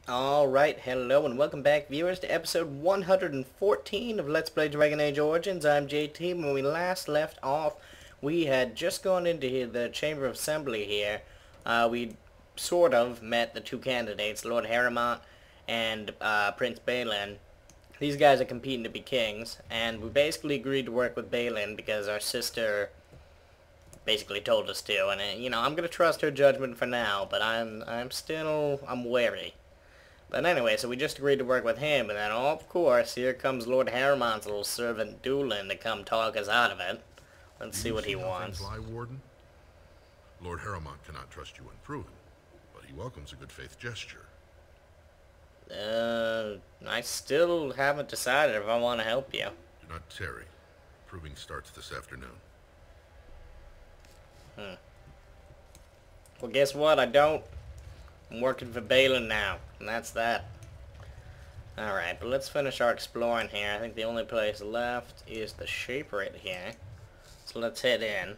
Alright, hello and welcome back viewers to episode 114 of Let's Play Dragon Age Origins. I'm JT. When we last left off, we had just gone into the Chamber of Assembly here. We sort of met the two candidates, Lord Harrimont and Prince Balin. These guys are competing to be kings, and we basically agreed to work with Balin because our sister basically told us to, and I'm gonna trust her judgment for now, but I'm wary. But anyway, so we just agreed to work with him, and then, of course, here comes Lord Harrimon's little servant Doolin to come talk us out of it. Let's see what he wants. Lie, Warden? Lord Harrimont cannot trust you unproven, but he welcomes a good faith gesture. I still haven't decided if I want to help you. Do not tarry. Proving starts this afternoon. Well, guess what? I don't. I'm working for Balin now, and that's that. Alright, but let's finish our exploring here. I think the only place left is the shape right here. So let's head in.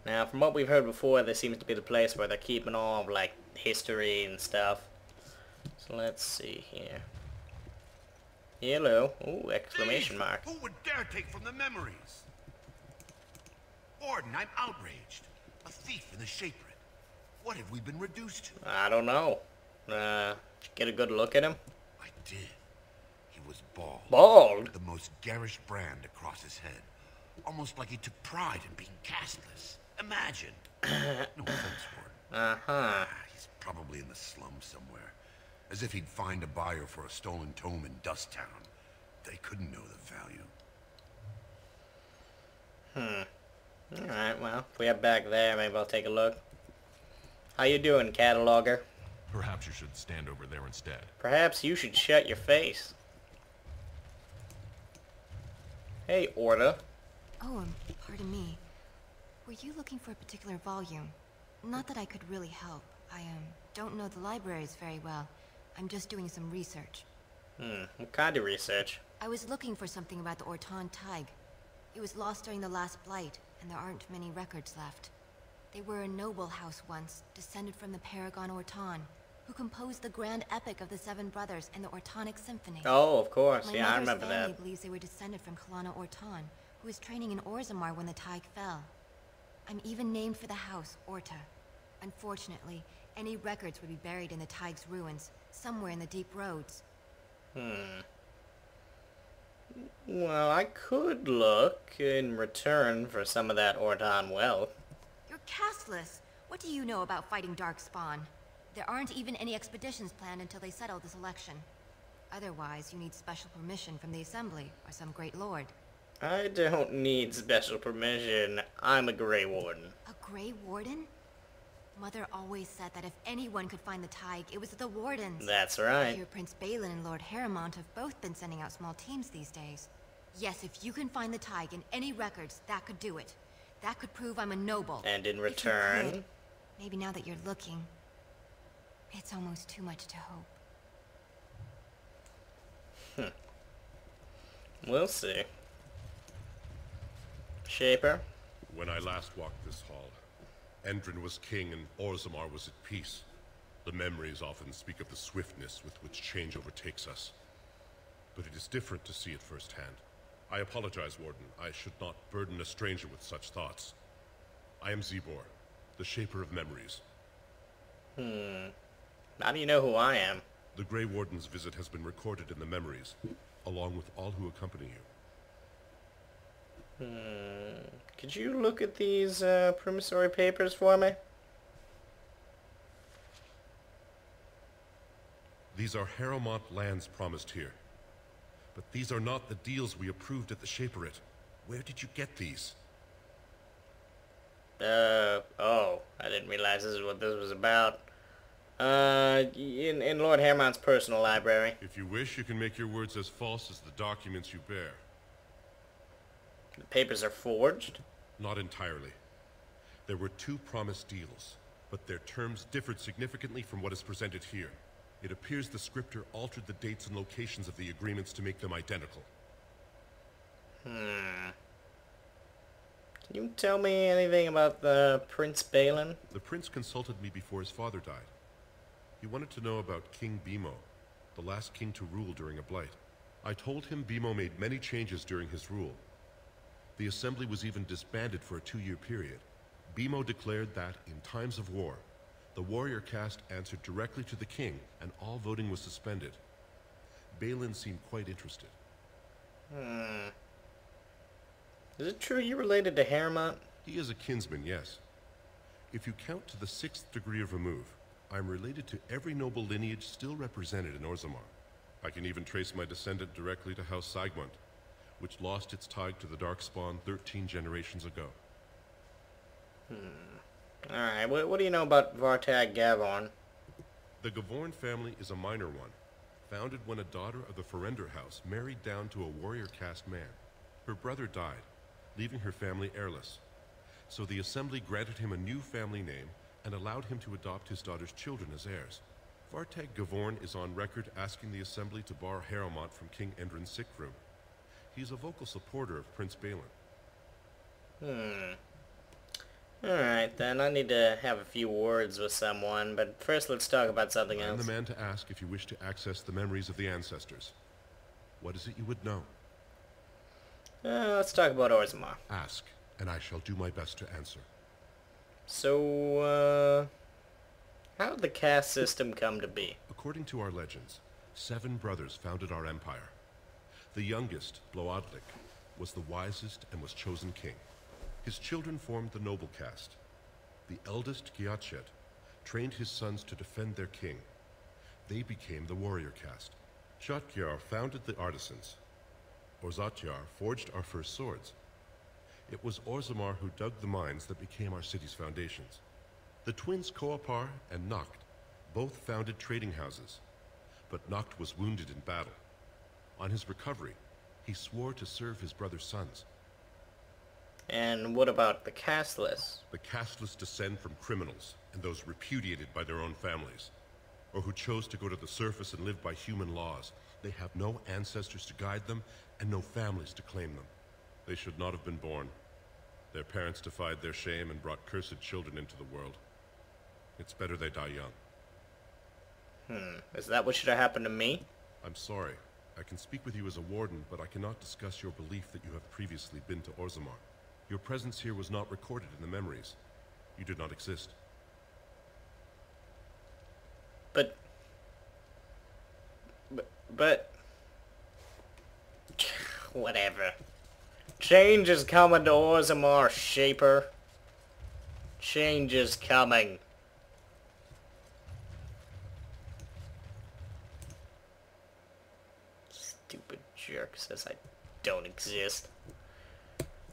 Now, from what we've heard before, this seems to be the place where they're keeping all of, like, history and stuff. So let's see here. Hello. Ooh, exclamation mark. Who would dare take from the memories? Warden, I'm outraged. A thief in the Shaperate. What have we been reduced to? I don't know. Did you get a good look at him? I did. He was bald. Bald? The most garish brand across his head. Almost like he took pride in being castless. Imagine. No offense, Warden. Uh-huh. He's probably in the slums somewhere. As if he'd find a buyer for a stolen tome in Dust Town. They couldn't know the value. Alright, well, if we head back there, maybe I'll take a look. How you doing, cataloger? Perhaps you should stand over there instead. Perhaps you should shut your face. Hey, Orta. Oh, pardon me. Were you looking for a particular volume? Not that I could really help. I don't know the libraries very well. I'm just doing some research. What kind of research? I was looking for something about the Orton Tig. It was lost during the last blight, and there aren't many records left. They were a noble house once, descended from the Paragon Orton, who composed the grand epic of the Seven Brothers and the Ortonic Symphony. Oh, of course. My Yeah, I mother's remember family that. believes they were descended from Kalana Orton, who was training in Orzammar when the Tig fell. I'm even named for the house, Orta. Unfortunately, any records would be buried in the Tig's ruins, somewhere in the deep roads. Well, I could look in return for some of that Orton wealth. You're castless. What do you know about fighting Darkspawn? There aren't even any expeditions planned until they settle this election. Otherwise, you need special permission from the Assembly or some great lord. I don't need special permission. I'm a Grey Warden. A Grey Warden? Mother always said that if anyone could find the Tig, it was the Wardens. That's I right. hear Prince Balin and Lord Harrimont have both been sending out small teams these days. Yes, if you can find the Tig in any records, that could do it. That could prove I'm a noble. And in If you return... could, maybe now that you're looking, it's almost too much to hope. We'll see. Shaper? When I last walked this hall, Endrin was king and Orzammar was at peace. The memories often speak of the swiftness with which change overtakes us. But it is different to see it firsthand. I apologize, Warden. I should not burden a stranger with such thoughts. I am Zebor, the Shaper of Memories. How do you know who I am? The Grey Warden's visit has been recorded in the memories, along with all who accompany you. Could you look at these promissory papers for me? These are Harrimont lands promised here. But these are not the deals we approved at the Shaperate. Where did you get these? Oh, I didn't realize this is what this was about. In Lord Harrimon's personal library. If you wish, you can make your words as false as the documents you bear. The papers are forged? Not entirely. There were two promised deals, but their terms differed significantly from what is presented here. It appears the scripter altered the dates and locations of the agreements to make them identical. Can you tell me anything about the Prince Balin? The prince consulted me before his father died. He wanted to know about King Bimo, the last king to rule during a blight. I told him Bimo made many changes during his rule. The assembly was even disbanded for a 2-year period. Bimo declared that, in times of war, the warrior caste answered directly to the king, and all voting was suspended. Balin seemed quite interested. Is it true you're related to Haremont? He is a kinsman, yes. If you count to the 6th degree of remove, I'm related to every noble lineage still represented in Orzammar. I can even trace my descendant directly to House Sigmund, which lost its tide to the Darkspawn 13 generations ago. Alright, what do you know about Vartag Gavon? The Gavorn family is a minor one, founded when a daughter of the Ferender house married down to a warrior caste man. Her brother died, leaving her family heirless. So the assembly granted him a new family name and allowed him to adopt his daughter's children as heirs. Vartag Gavorn is on record asking the assembly to bar Haremont from King Endrin's sick room. He's a vocal supporter of Prince Balin. Alright then, I need to have a few words with someone, but first let's talk about something else. I'm the man to ask if you wish to access the memories of the ancestors. What is it you would know? Let's talk about Orzammar. Ask, and I shall do my best to answer. So, how did the caste system come to be? According to our legends, 7 brothers founded our empire. The youngest, Bloadlik, was the wisest and was chosen king. His children formed the noble caste. The eldest, Giachet, trained his sons to defend their king. They became the warrior caste. Jotgyar founded the artisans. Orzatjar forged our first swords. It was Orzammar who dug the mines that became our city's foundations. The twins Koapar and Noct both founded trading houses, but Noct was wounded in battle. On his recovery, he swore to serve his brother's sons. And what about the casteless? The casteless descend from criminals and those repudiated by their own families, or who chose to go to the surface and live by human laws. They have no ancestors to guide them and no families to claim them. They should not have been born. Their parents defied their shame and brought cursed children into the world. It's better they die young. Is that what should have happened to me? I'm sorry. I can speak with you as a warden, but I cannot discuss your belief that you have previously been to Orzammar. Your presence here was not recorded in the memories. You did not exist. But... Whatever. Change is coming to Orzammar, Shaper. Change is coming. Stupid jerk says I don't exist.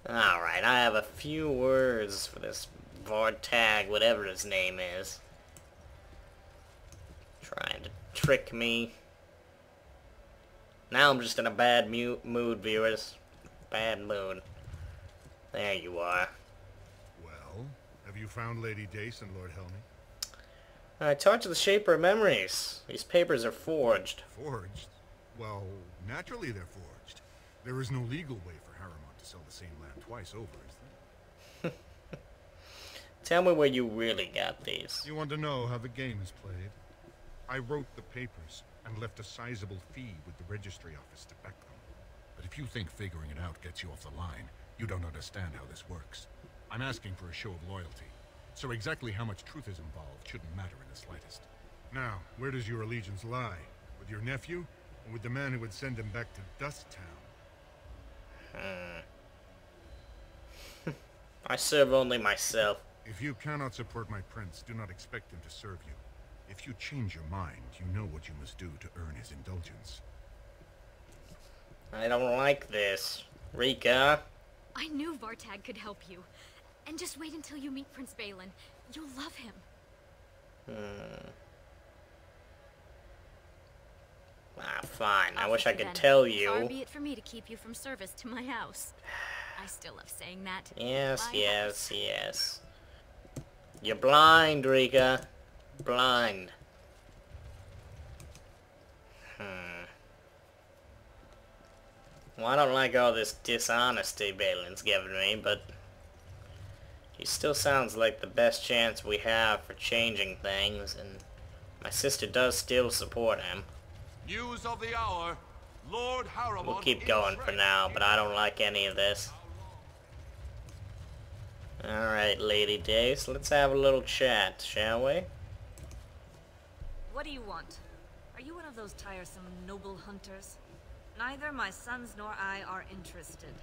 Alright, I have a few words for this Vartag, whatever his name is. Trying to trick me. Now I'm just in a bad mood, viewers. Bad mood. There you are. Well, have you found Lady Dace and Lord Helmy? I talked to the Shaper of Memories. These papers are forged. Forged? Well, naturally they're forged. There is no legal way for Haremont to sell the same land twice over, is there? Tell me where you really got these. You want to know how the game is played? I wrote the papers and left a sizable fee with the registry office to back them. But if you think figuring it out gets you off the line, you don't understand how this works. I'm asking for a show of loyalty, so exactly how much truth is involved shouldn't matter in the slightest. Now, where does your allegiance lie? With your nephew, or with the man who would send him back to Dust Town? I serve only myself. If you cannot support my prince, do not expect him to serve you. If you change your mind, you know what you must do to earn his indulgence. I don't like this. Rika? I knew Vartag could help you. And just wait until you meet Prince Balin. You'll love him. Fine. I wish I could Then, tell you. Far be it for me to keep you from service to my house. I still love saying that. Yes, My yes, house. yes. You're blind, Rika. Blind. Well, I don't like all this dishonesty Balin's giving me, but he still sounds like the best chance we have for changing things, and my sister does still support him. News of the hour. Lord Harrowmont. We'll keep going for now, but I don't like any of this. Alright, Lady Dace, let's have a little chat, shall we? What do you want? Are you one of those tiresome noble hunters? Neither my sons nor I are interested.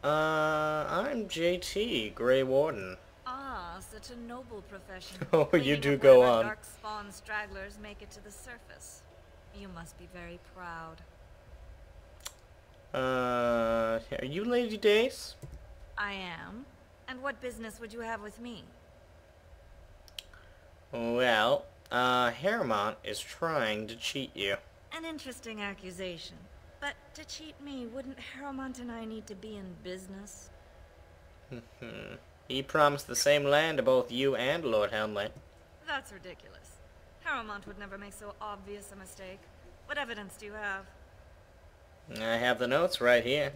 I'm JT, Grey Warden. Ah, such a noble profession. Oh, you Cleaning do up go whatever on. Dark spawn stragglers make it to the surface. You must be very proud. Are you Lady Dace? I am. And what business would you have with me? Well, Harrowmont is trying to cheat you. An interesting accusation. But to cheat me, wouldn't Harrowmont and I need to be in business? He promised the same land to both you and Lord Helmley. That's ridiculous. Harrowmont would never make so obvious a mistake. What evidence do you have? I have the notes right here.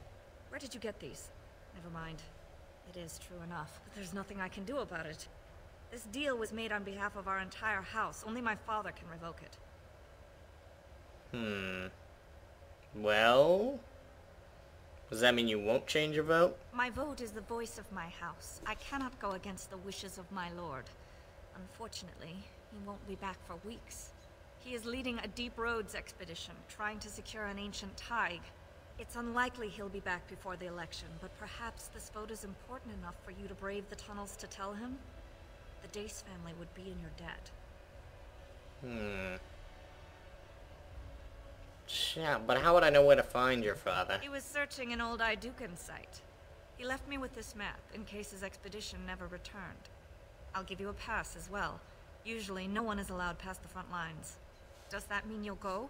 Where did you get these? Never mind. It is true enough, but there's nothing I can do about it. This deal was made on behalf of our entire house. Only my father can revoke it. Well, does that mean you won't change your vote? My vote is the voice of my house. I cannot go against the wishes of my lord. Unfortunately, he won't be back for weeks. He is leading a deep roads expedition, trying to secure an ancient tide. It's unlikely he'll be back before the election, but perhaps this vote is important enough for you to brave the tunnels to tell him? The Dace family would be in your debt. Yeah, but how would I know where to find your father? He was searching an old Idukan site. He left me with this map, in case his expedition never returned. I'll give you a pass as well. Usually, no one is allowed past the front lines. Does that mean you'll go?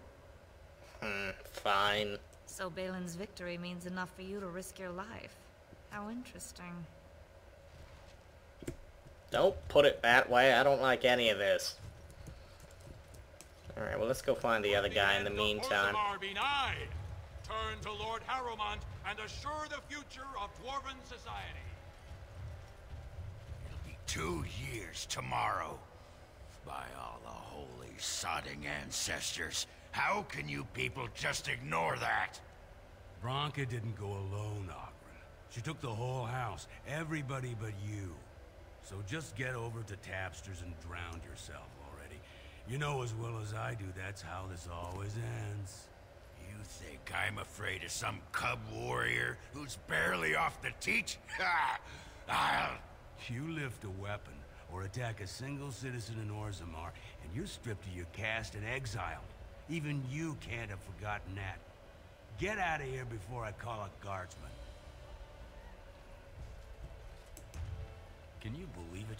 Fine. So Balin's victory means enough for you to risk your life. How interesting. Don't put it that way. I don't like any of this. Alright, well, let's go find the other guy in the meantime. Be nigh. Turn to Lord Harrowmont and assure the future of Dwarven society. It'll be 2 years tomorrow. By all the holy sodding ancestors, how can you people just ignore that? Bronca didn't go alone, Ogren. She took the whole house, everybody but you. So just get over to Tapster's and drown yourself already. You know as well as I do that's how this always ends. You think I'm afraid of some cub warrior who's barely off the teat? Ha! You lift a weapon or attack a single citizen in Orzammar, and you're stripped of your caste and exiled. Even you can't have forgotten that. Get out of here before I call a guardsman. Can you believe it?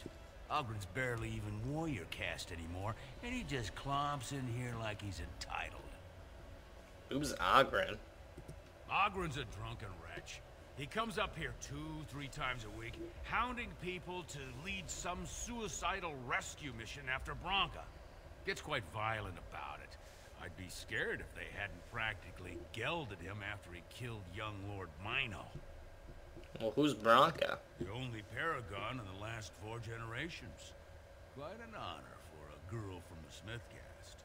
Ogren's barely even warrior caste anymore, and he just clomps in here like he's entitled. Who's Ogren? Ogren's a drunken wretch. He comes up here 2-3 times a week, hounding people to lead some suicidal rescue mission after Bronca. Gets quite violent about it. I'd be scared if they hadn't practically gelded him after he killed young Lord Mino. Well, who's Bronca? The only paragon in the last 4 generations. Quite an honor for a girl from the Smith caste.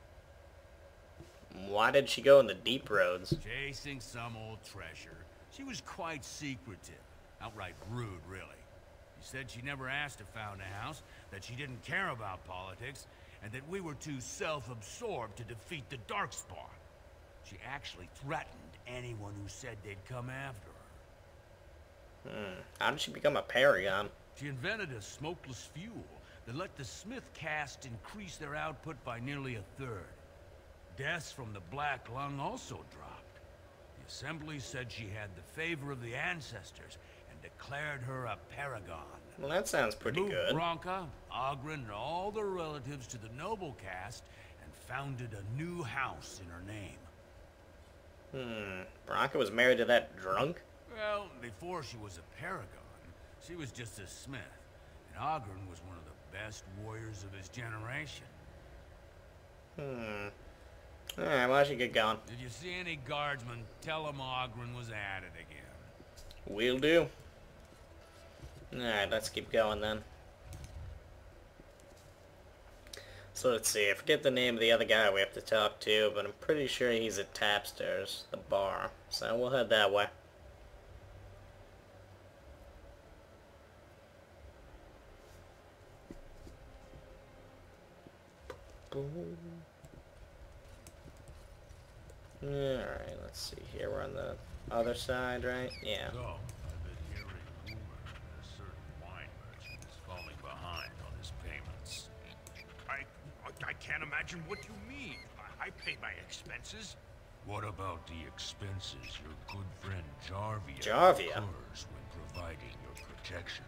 Why did she go in the deep roads? Chasing some old treasure. She was quite secretive. Outright rude, really. She said she never asked if found a house, that she didn't care about politics, and that we were too self-absorbed to defeat the Darkspawn. She actually threatened anyone who said they'd come after her. How did she become a paragon? She invented a smokeless fuel that let the Smith caste increase their output by nearly 1/3. Deaths from the Black Lung also dropped. The Assembly said she had the favor of the ancestors and declared her a paragon. Well, that sounds pretty Moved good. Bronca, Ogren, and all their relatives to the noble caste and founded a new house in her name. Bronca was married to that drunk? Well, before she was a paragon, she was just a smith, and Ogren was one of the best warriors of his generation. Alright, well, I should get going. Did you see any guardsmen? Tell them Ogren was at it again. Will do. Alright, let's keep going then. So let's see, I forget the name of the other guy we have to talk to, but I'm pretty sure he's at Tapster's, the bar. So we'll head that way. Alright, let's see here. We're on the other side, right? Yeah. So, I've been hearing rumors that a certain wine merchant is falling behind on his payments. I can't imagine what you mean. I pay my expenses. What about the expenses your good friend Jarvia Jarvia? incurs when providing your protection?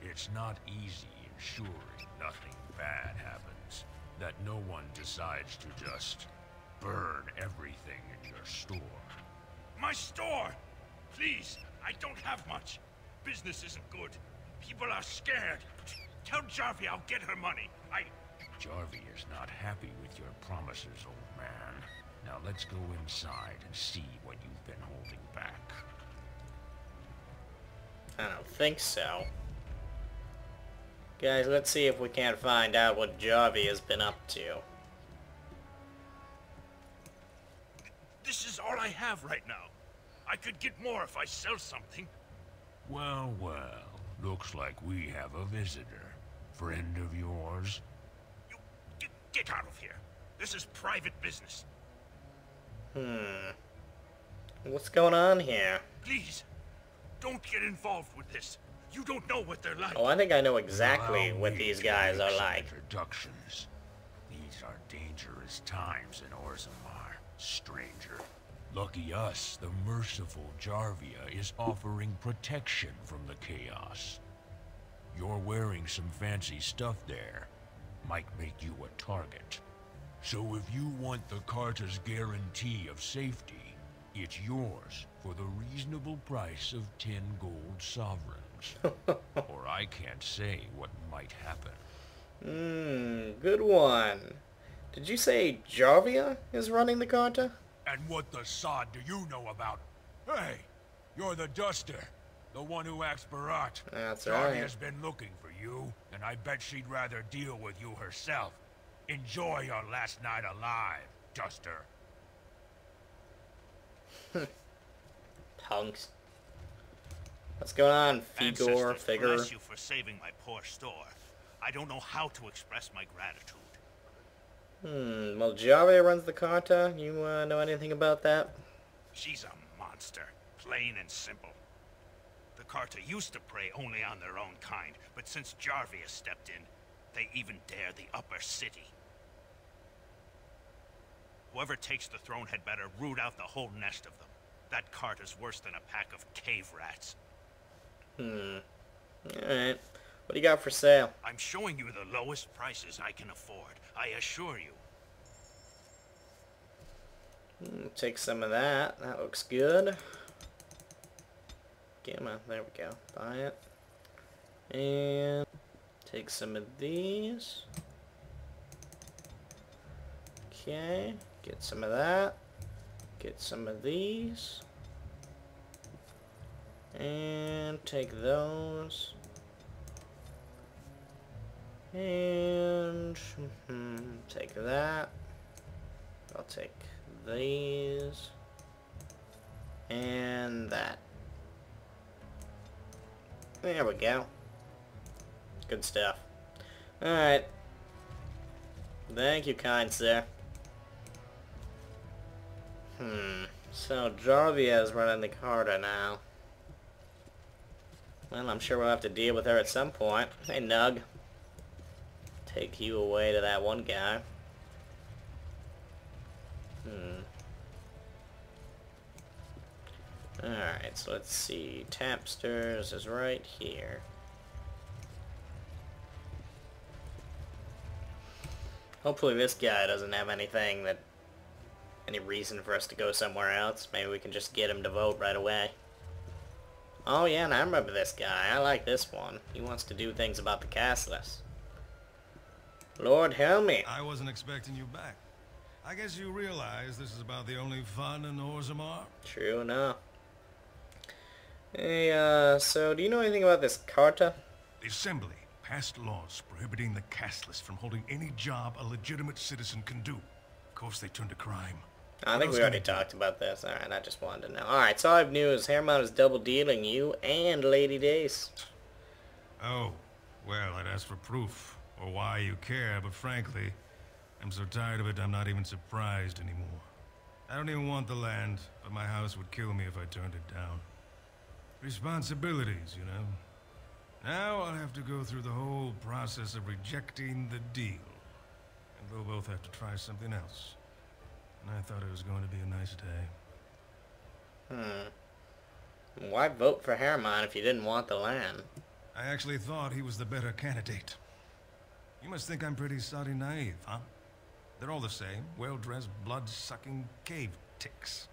It's not easy ensuring nothing bad happens, that no one decides to just burn everything in your store. My store! Please, I don't have much. Business isn't good. People are scared. Tell Jarvia I'll get her money. Jarvia is not happy with your promises, old man. Now let's go inside and see what you've been holding back. I don't think so. Guys, let's see if we can't find out what Jarvia has been up to. This is all I have right now. I could get more if I sell something. Well, well, looks like we have a visitor. Friend of yours? You get out of here. This is private business. What's going on here? Please, don't get involved with this. You don't know what they're like. Oh, I think I know exactly Allow what me these to guys make are some like. Introductions. These are dangerous times in Orzammar, stranger. Lucky us, the merciful Jarvia is offering protection from the chaos. You're wearing some fancy stuff there. Might make you a target. So if you want the Carta's guarantee of safety, it's yours for the reasonable price of 10 gold sovereigns. Or I can't say what might happen. Good one. Did you say Jarvia is running the Carta? And what the sod do you know about? Hey, you're the Duster. The one who acts Barat. That's Jarvia's right. been looking for you, and I bet she'd rather deal with you herself. Enjoy your last night alive, Duster. Punks. What's going on, Figor, Ancestors Figure? bless you for saving my poor store. I don't know how to express my gratitude. Well, Jarvia runs the Carta. You know anything about that? She's a monster, plain and simple. The Carta used to prey only on their own kind, but since Jarvia stepped in, they even dare the upper city. Whoever takes the throne had better root out the whole nest of them. That Carta's worse than a pack of cave rats. Alright. What do you got for sale? I'm showing you the lowest prices I can afford, I assure you. Take some of that. That looks good. Gamma. There we go. Buy it. And take some of these. Okay. Get some of that. Get some of these. And take those. And take that. I'll take these. And that. There we go. Good stuff. Alright. Thank you, kind sir. So Jarvia is running the Carta now. Well, I'm sure we'll have to deal with her at some point. Hey, Nug. Take you away to that one guy. Alright, so let's see. Tapsters is right here. Hopefully this guy doesn't have anything that... any reason for us to go somewhere else. Maybe we can just get him to vote right away. Oh yeah, and I remember this guy. I like this one. He wants to do things about the castless. Lord help me. I wasn't expecting you back. I guess you realize this is about the only fun in Orzammar? True enough. Hey, so do you know anything about this Carta? The assembly passed laws prohibiting the casteless from holding any job a legitimate citizen can do. Of course, they turned to crime. I think we already talked about this. Alright, I just wanted to know. Alright, so I have news. Hermon is double dealing you and Lady Dace. Oh, well, I'd ask for proof, or why you care, but frankly, I'm so tired of it I'm not even surprised anymore. I don't even want the land, but my house would kill me if I turned it down. Responsibilities, you know. Now I'll have to go through the whole process of rejecting the deal. And we'll both have to try something else. And I thought it was going to be a nice day. Why vote for Hermon if you didn't want the land? I actually thought he was the better candidate. You must think I'm pretty soddy naive, huh? They're all the same, well-dressed, blood-sucking cave ticks.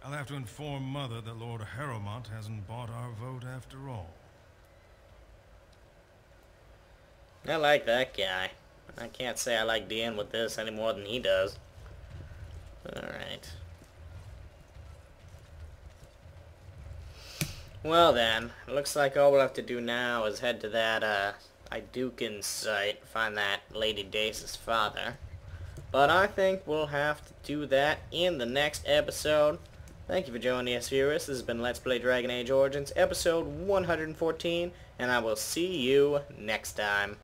I'll have to inform Mother that Lord Harrowmont hasn't bought our vote after all. I like that guy. I can't say I like dealing with this any more than he does. Alright. Well then, looks like all we'll have to do now is head to that, Idukan site, find that Lady Dace's father. But I think we'll have to do that in the next episode. Thank you for joining us, viewers. This has been Let's Play Dragon Age Origins, episode 114, and I will see you next time.